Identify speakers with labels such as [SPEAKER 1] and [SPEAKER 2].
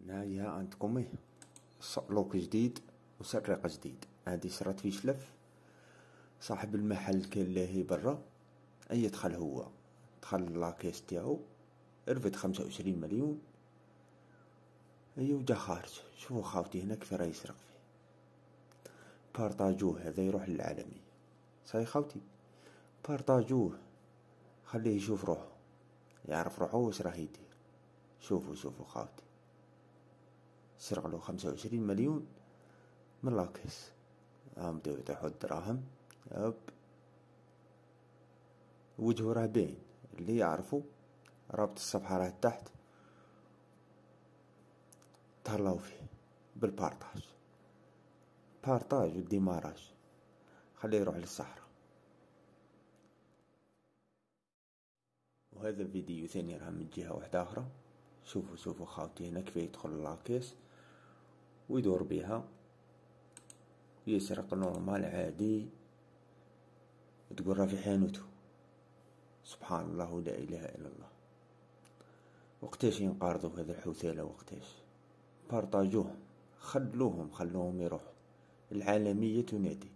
[SPEAKER 1] هنايا عندكم لوك جديد وسرقة جديد. هادي صرات في شلف. صاحب المحل كان لاهي برا، اي دخل هو دخل لاكيس تاعو، رفد 25 مليون. اي وجا خارج. شوفوا خاوتي هنا كيف راه يسرق فيه. بارطاجوه، هذا يروح للعالمية. صاي خاوتي بارطاجوه، خليه يشوف روحه، يعرف روحه واش راه يدير. شوفوا خاوتي، سرق له 25 مليون من لاكيس. بداو يطيحو الدراهم. هوب، وجهه راه باين، اللي يعرفو رابط الصفحة راه تحت. تهلاو فيه بالبارطاج، بارطاج والديماراج. خليه يروح للصحراء. وهذا الفيديو ثاني راه من جهة واحدة اخرى. شوفوا خاوتي هنا كيف يدخل لاكيس ويدور بيها، يسرق نورمال عادي، تقول راه في حانوته. سبحان الله ولا اله الا الله. وقتاش ينقرضوا هذا الحثالة؟ وقتاش؟ بارطاجوهم، خلوهم يروحوا. العالمية تنادي.